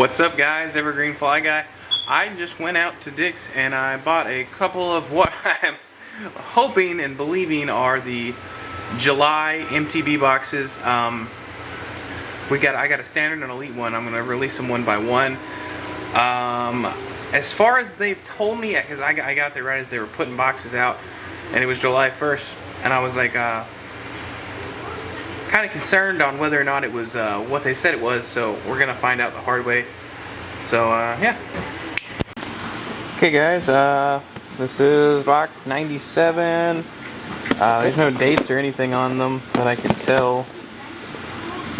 What's up, guys? Evergreen Fly Guy. I just went out to Dick's and I bought a couple of what I'm hoping and believing are the July MTB boxes. I got a standard and elite one. I'm gonna release them one by one. As far as they've told me, because I got there right as they were putting boxes out, and it was July 1st, and I was like kind of concerned on whether or not it was what they said it was, so we're gonna find out the hard way. So yeah. Okay, guys, this is box 97. There's no dates or anything on them that I can tell.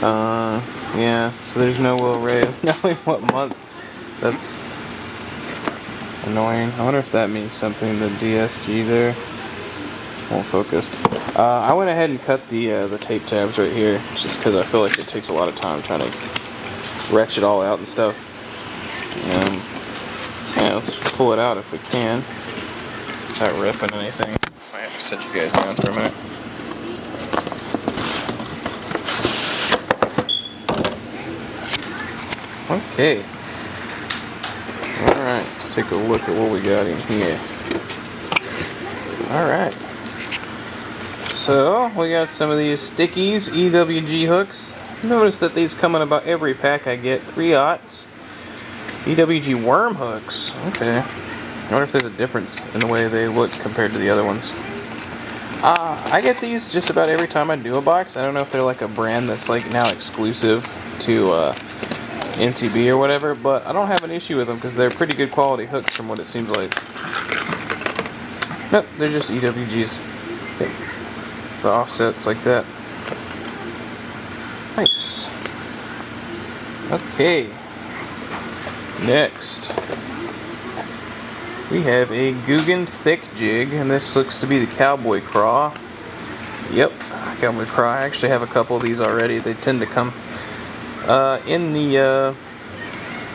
Yeah, so there's no way of knowing what month. That's annoying. I wonder if that means something, the DSG there. Won't focus. I went ahead and cut the tape tabs right here, just because I feel like it takes a lot of time trying to wrench it all out and stuff. Yeah, let's pull it out if we can, without ripping anything. I have to set you guys down for a minute. Okay. Alright, let's take a look at what we got in here. Alright. So, we got some of these stickies, EWG hooks. Notice that these come in about every pack I get. 3/0. EWG worm hooks. Okay. I wonder if there's a difference in the way they look compared to the other ones. I get these just about every time I do a box. I don't know if they're like a brand that's like now exclusive to MTB or whatever, but I don't have an issue with them because they're pretty good quality hooks from what it seems like. Nope, they're just EWGs. Okay. The offsets like that. Nice. Okay. Next, we have a Googan thick jig, and this looks to be the cowboy craw. Yep, cowboy craw. I actually have a couple of these already. They tend to come in the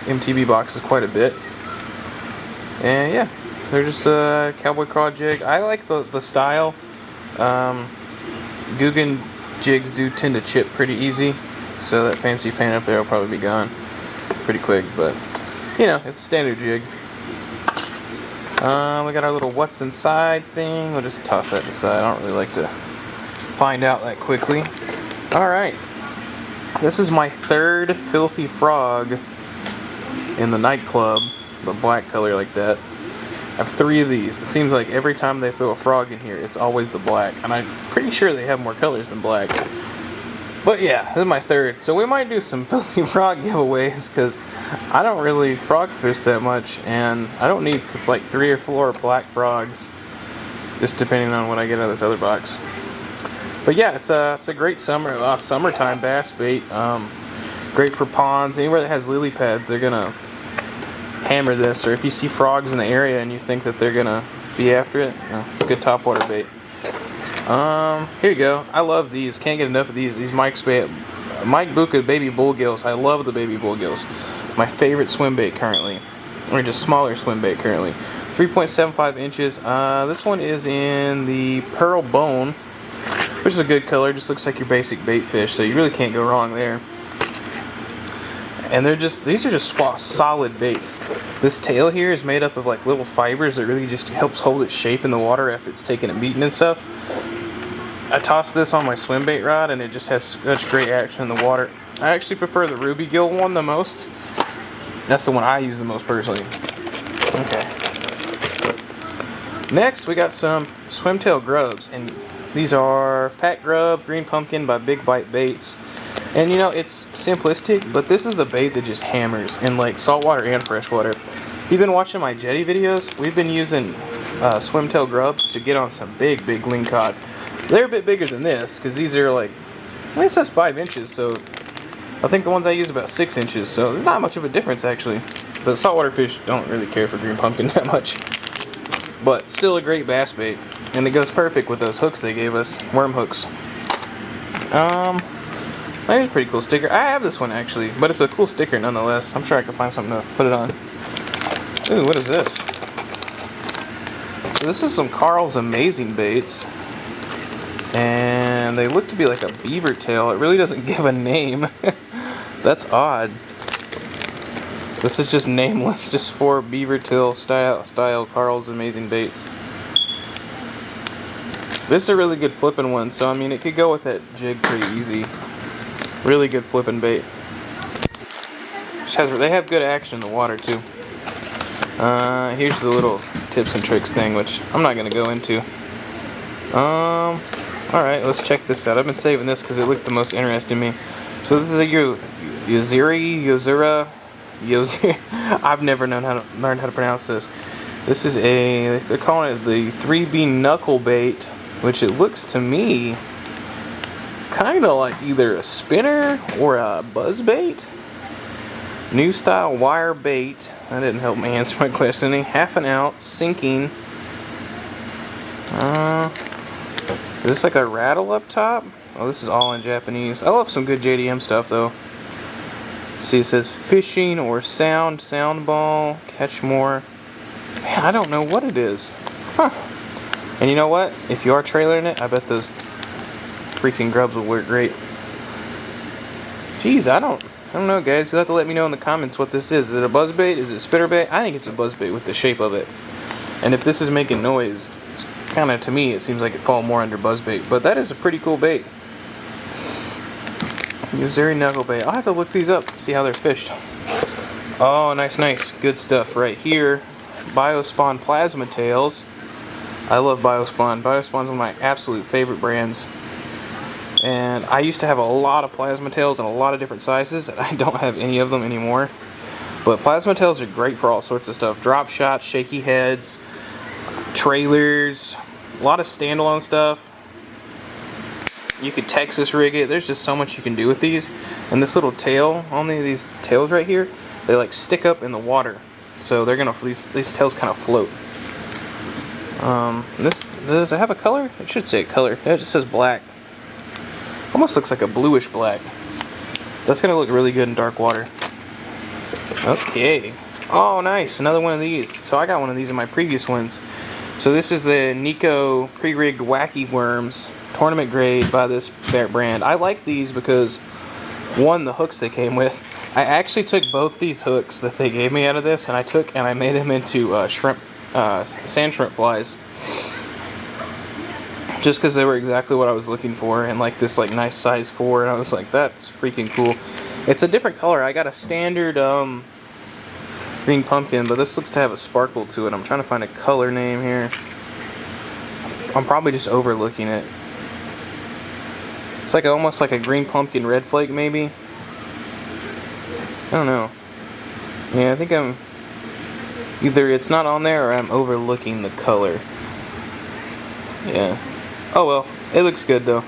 MTB boxes quite a bit. And yeah, they're just a cowboy craw jig. I like the style. Googan jigs do tend to chip pretty easy, so that fancy paint up there will probably be gone pretty quick, but you know, it's a standard jig. We got our little what's inside thing. We'll just toss that aside. I don't really like to find out that quickly. Alright. This is my third filthy frog in the nightclub. The black color like that. I have 3 of these. It seems like every time they throw a frog in here, it's always the black. And I'm pretty sure they have more colors than black. But yeah, this is my third. So we might do some filthy frog giveaways, because I don't really frog fish that much, and I don't need like 3 or 4 black frogs, just depending on what I get out of this other box. But yeah, it's a great summertime bass bait. Great for ponds. Anywhere that has lily pads, they're gonna hammer this. Or if you see frogs in the area and you think that they're gonna be after it, it's a good topwater bait. Here you go. I love these. Can't get enough of these. These Mike Buka baby bullgills. I love the baby bullgills. My favorite swim bait currently, or just smaller swim bait currently. 3.75 inches. This one is in the pearl bone, which is a good color. Just looks like your basic bait fish, so you really can't go wrong there. And these are just solid baits. This tail here is made up of like little fibers that really just helps hold its shape in the water after it's taken a beating and stuff. I tossed this on my swim bait rod and it just has such great action in the water. I actually prefer the ruby gill one the most. That's the one I use the most personally. Okay. Next, we got some swimtail grubs, and these are Fat Grub Green Pumpkin by Big Bite Baits. And you know, it's simplistic, but this is a bait that just hammers in like saltwater and freshwater. If you've been watching my jetty videos, we've been using swimtail grubs to get on some big lingcod. They're a bit bigger than this, because these are like, this has 5 inches, so I think the ones I use about 6 inches, so there's not much of a difference actually. But saltwater fish don't really care for green pumpkin that much. But still a great bass bait, and it goes perfect with those hooks they gave us, worm hooks. That's a pretty cool sticker. I have this one actually, but it's a cool sticker nonetheless. I'm sure I can find something to put it on. Ooh, what is this? So this is some Karl's Amazing Baits. And they look to be like a beaver tail. It really doesn't give a name. That's odd. This is just nameless, just for beaver tail style Karl's Amazing Baits. This is a really good flipping one, so I mean it could go with that jig pretty easy. Really good flipping bait. They have good action in the water too. Here's the little tips and tricks thing, which I'm not gonna go into. Alright, let's check this out. I've been saving this because it looked the most interesting to me. So this is a Yozura. I've never learned how to pronounce this. This is they're calling it the 3B knuckle bait, which it looks to me kind of like either a spinner or a buzz bait. New style wire bait. That didn't help me answer my questioning. 1/2 ounce, sinking. Is this like a rattle up top? Oh, this is all in Japanese. I love some good JDM stuff though. See, it says fishing or sound ball, catch more. Man, I don't know what it is. Huh. And you know what? If you are trailering it, I bet those freaking grubs will work great. Jeez, I don't know, guys. You'll have to let me know in the comments what this is. Is it a buzz bait? Is it a spitter bait? I think it's a buzz bait with the shape of it. And if this is making noise, it's kind of, to me, it seems like it falls more under buzz bait. But that is a pretty cool bait. Yozura knuckle bait. I'll have to look these up, see how they're fished. Oh, nice. Good stuff right here. Biospawn plasma tails. I love Biospawn. Biospawn's one of my absolute favorite brands. And I used to have a lot of plasma tails in a lot of different sizes, and I don't have any of them anymore. But plasma tails are great for all sorts of stuff. Drop shots, shaky heads, trailers, a lot of standalone stuff. You could Texas rig it. There's just so much you can do with these. And this little tail, only these tails right here, they like stick up in the water. So they're gonna, these tails kind of float. Does it have a color? It should say a color. It just says black. Almost looks like a bluish black. That's gonna look really good in dark water. Okay. Oh, nice. Another one of these. So I got one of these in my previous ones. So this is the Nico pre-rigged wacky worms, tournament grade by this brand. I like these because, one, the hooks they came with. I actually took both these hooks that they gave me out of this, and I made them into sand shrimp flies. Just because they were exactly what I was looking for, and like this like nice size 4, and I was like, that's freaking cool. It's a different color. I got a standard green pumpkin, but this looks to have a sparkle to it. I'm trying to find a color name here. I'm probably just overlooking it. It's like almost like a green pumpkin red flake maybe. I don't know. Yeah, I think I'm either it's not on there or I'm overlooking the color. Yeah. Oh well, it looks good though.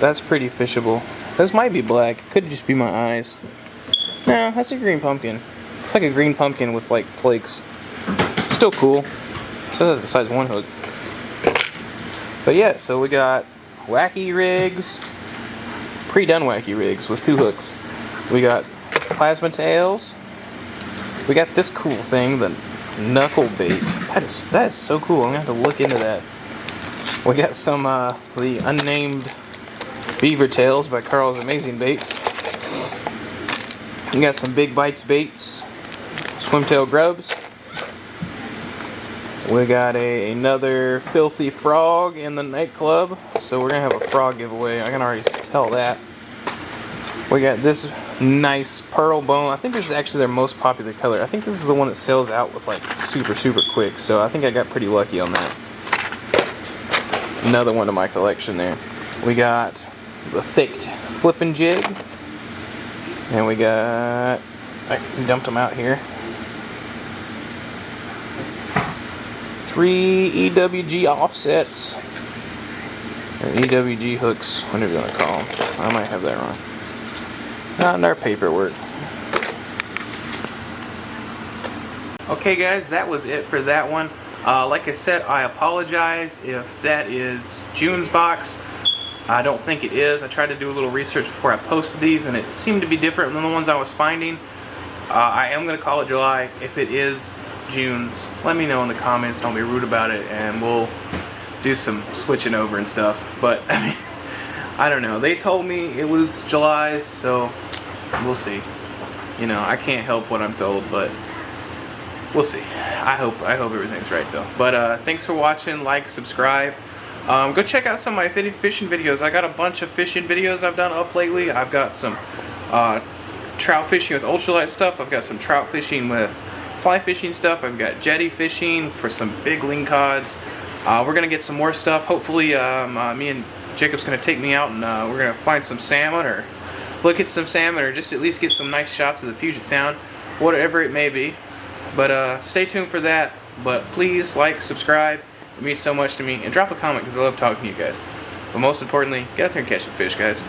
That's pretty fishable. This might be black. Could just be my eyes. No, that's a green pumpkin. It's like a green pumpkin with like flakes. Still cool. So that's the size 1 hook. But yeah, so we got wacky rigs, pre-done wacky rigs with 2 hooks. We got plasma tails. We got this cool thing, the knuckle bait. That is so cool. I'm gonna have to look into that. We got some the unnamed beaver tails by Karl's Amazing Baits. We got some big bites baits, swimtail grubs. We got another filthy frog in the nightclub, so we're gonna have a frog giveaway. I can already tell that. We got this nice pearl bone. I think this is actually their most popular color. I think this is the one that sells out with like super quick, so I think I got pretty lucky on that. Another one of my collection there. We got the thick flipping jig, and we got, I dumped them out here, 3 EWG offsets, or EWG hooks, whatever you want to call them. I might have that wrong. Not in our paperwork. Okay guys, that was it for that one. Like I said, I apologize if that is June's box. I don't think it is. I tried to do a little research before I posted these, and it seemed to be different than the ones I was finding. I am going to call it July. If it is June's, let me know in the comments. Don't be rude about it, and we'll do some switching over and stuff. But I mean, I don't know. They told me it was July's, so we'll see. You know, I can't help what I'm told, but we'll see. I hope everything's right though. But thanks for watching. Like, subscribe. Go check out some of my fishing videos. I got a bunch of fishing videos I've done up lately. I've got some trout fishing with ultralight stuff. I've got some trout fishing with fly fishing stuff. I've got jetty fishing for some big lingcods. We're gonna get some more stuff. Hopefully, me and Jacob's gonna take me out and we're gonna find some salmon or look at some salmon or just at least get some nice shots of the Puget Sound, whatever it may be. But stay tuned for that. But please like, subscribe. It means so much to me. And drop a comment because I love talking to you guys. But most importantly, get out there and catch some fish, guys.